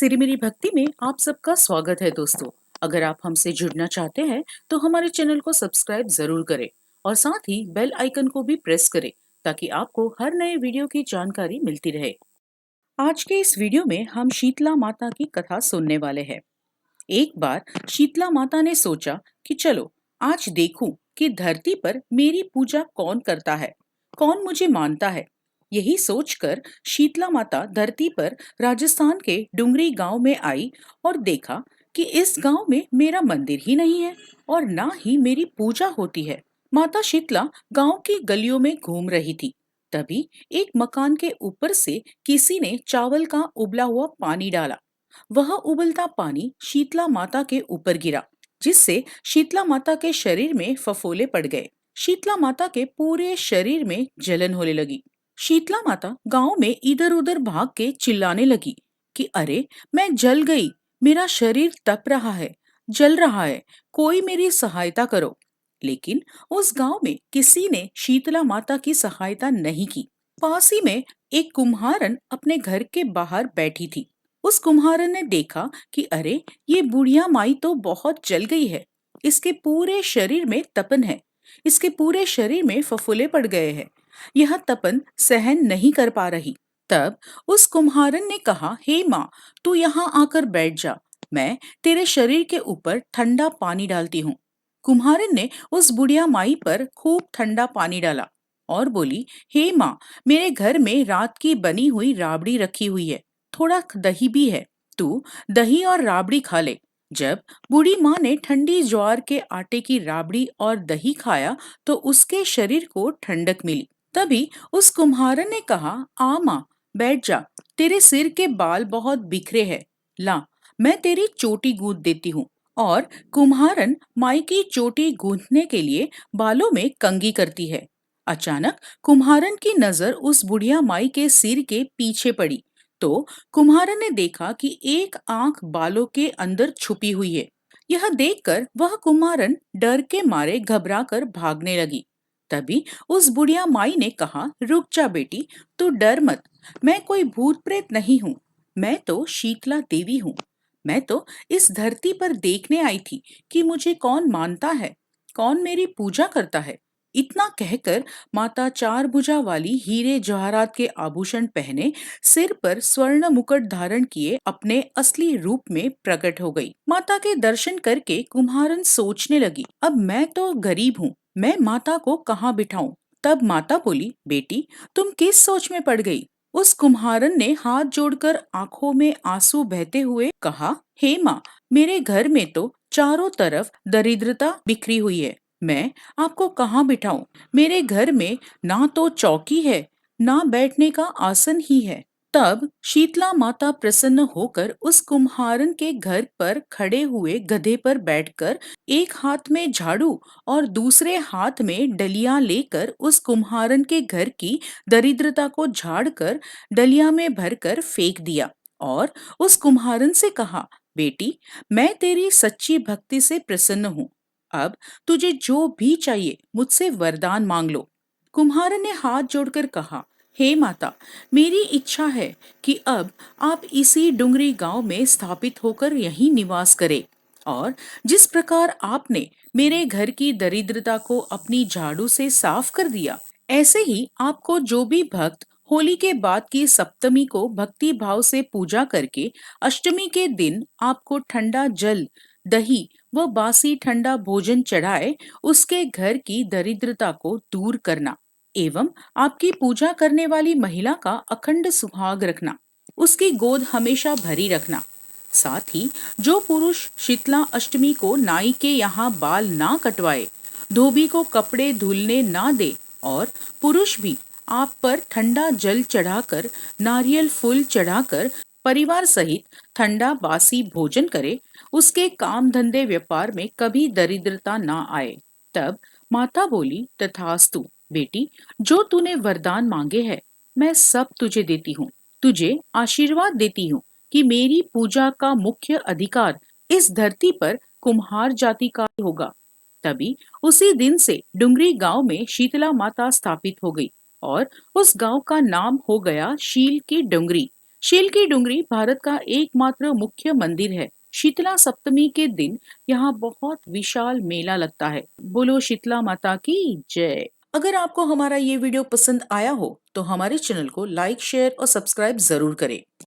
सिरिमिरी भक्ति में आप सबका स्वागत है दोस्तों। अगर आप हमसे जुड़ना चाहते हैं तो हमारे चैनल को सब्सक्राइब जरूर करें और साथ ही बेल आइकन को भी प्रेस करें ताकि आपको हर नए वीडियो की जानकारी मिलती रहे। आज के इस वीडियो में हम शीतला माता की कथा सुनने वाले हैं। एक बार शीतला माता ने सोचा कि चलो आज देखूं कि धरती पर मेरी पूजा कौन करता है, कौन मुझे मानता है। यही सोचकर शीतला माता धरती पर राजस्थान के डुंगरी गांव में आई और देखा कि इस गांव में मेरा मंदिर ही नहीं है और ना ही मेरी पूजा होती है। माता शीतला गांव की गलियों में घूम रही थी। तभी एक मकान के ऊपर से किसी ने चावल का उबला हुआ पानी डाला। वह उबलता पानी शीतला माता के ऊपर गिरा, जिससे शीतला माता के शरीर में फफोले पड़ गए। शीतला माता के पूरे शरीर में जलन होने लगी। शीतला माता गांव में इधर उधर भाग के चिल्लाने लगी कि अरे, मैं जल गई, मेरा शरीर तप रहा है, जल रहा है, कोई मेरी सहायता करो। लेकिन उस गांव में किसी ने शीतला माता की सहायता नहीं की। पास ही में एक कुम्हारन अपने घर के बाहर बैठी थी। उस कुम्हारन ने देखा कि अरे, ये बुढ़िया माई तो बहुत जल गई है। इसके पूरे शरीर में तपन है, इसके पूरे शरीर में फफूले पड़ गए हैं। यह तपन सहन नहीं कर पा रही। तब उस कुम्हारन ने कहा, हे माँ, तू यहाँ आकर बैठ जा, मैं तेरे शरीर के ऊपर ठंडा पानी डालती हूँ। कुम्हारन ने उस बुढ़िया माई पर खूब ठंडा पानी डाला और बोली, हे माँ, मेरे घर में रात की बनी हुई राबड़ी रखी हुई है, थोड़ा दही भी है, तू दही और राबड़ी खा ले। जब बूढ़ी माँ ने ठंडी ज्वार के आटे की राबड़ी और दही खाया तो उसके शरीर को ठंडक मिली। तभी उस कुम्हारन ने कहा, आ माँ, बैठ जा, तेरे सिर के बाल बहुत बिखरे हैं, ला, मैं तेरी चोटी गूंथ देती हूँ। और कुम्हारन माई की चोटी गूंथने के लिए बालों में कंघी करती है। अचानक कुम्हारन की नजर उस बुढ़िया माई के सिर के पीछे पड़ी तो कुम्हारन ने देखा कि एक आंख बालों के अंदर छुपी हुई है। यह देखकर वह कुम्हारन डर के मारे घबरा कर भागने लगी। तभी उस बुढ़िया माई ने कहा, रुक जा बेटी, तू डर मत, मैं कोई भूत प्रेत नहीं हूँ, मैं तो शीतला देवी हूँ। मैं तो इस धरती पर देखने आई थी कि मुझे कौन मानता है, कौन मेरी पूजा करता है। इतना कहकर माता चार भुजा वाली हीरे जवाहरात के आभूषण पहने, सिर पर स्वर्ण मुकुट धारण किए अपने असली रूप में प्रकट हो गई। माता के दर्शन करके कुम्हारन सोचने लगी, अब मैं तो गरीब हूँ, मैं माता को कहाँ बिठाऊं। तब माता बोली, बेटी, तुम किस सोच में पड़ गई। उस कुम्हारन ने हाथ जोड़कर आंखों में आंसू बहते हुए कहा, हे माँ, मेरे घर में तो चारों तरफ दरिद्रता बिखरी हुई है, मैं आपको कहाँ बिठाऊं। मेरे घर में ना तो चौकी है, ना बैठने का आसन ही है। तब शीतला माता प्रसन्न होकर उस कुम्हारन के घर पर खड़े हुए गधे पर बैठकर एक हाथ में झाड़ू और दूसरे हाथ में डलिया लेकर उस कुम्हारन के घर की दरिद्रता को झाड़कर डलिया में भरकर फेंक दिया और उस कुम्हारन से कहा, बेटी, मैं तेरी सच्ची भक्ति से प्रसन्न हूँ, अब तुझे जो भी चाहिए मुझसे वरदान मांग लो। कुम्हारन ने हाथ जोड़कर कहा, हे माता, मेरी इच्छा है कि अब आप इसी डुंगरी गांव में स्थापित होकर यहीं निवास करें और जिस प्रकार आपने मेरे घर की दरिद्रता को अपनी झाड़ू से साफ कर दिया, ऐसे ही आपको जो भी भक्त होली के बाद की सप्तमी को भक्ति भाव से पूजा करके अष्टमी के दिन आपको ठंडा जल, दही व बासी ठंडा भोजन चढ़ाए, उसके घर की दरिद्रता को दूर करना एवं आपकी पूजा करने वाली महिला का अखंड सुहाग रखना, उसकी गोद हमेशा भरी रखना। साथ ही जो पुरुष शीतला अष्टमी को नाई के यहाँ बाल ना कटवाए, धोबी को कपड़े धुलने ना दे और पुरुष भी आप पर ठंडा जल चढ़ाकर, नारियल फूल चढ़ाकर परिवार सहित ठंडा बासी भोजन करे, उसके काम धंधे व्यापार में कभी दरिद्रता ना आए। तब माता बोली, तथास्तु बेटी, जो तूने वरदान मांगे हैं मैं सब तुझे देती हूँ। तुझे आशीर्वाद देती हूँ कि मेरी पूजा का मुख्य अधिकार इस धरती पर कुम्हार जाति का होगा। तभी उसी दिन से डुंगरी गांव में शीतला माता स्थापित हो गई और उस गांव का नाम हो गया शील की डुंगरी, शेल की डुंगरी भारत का एकमात्र मुख्य मंदिर है। शीतला सप्तमी के दिन यहाँ बहुत विशाल मेला लगता है। बोलो शीतला माता की जय। अगर आपको हमारा ये वीडियो पसंद आया हो तो हमारे चैनल को लाइक, शेयर और सब्सक्राइब जरूर करें।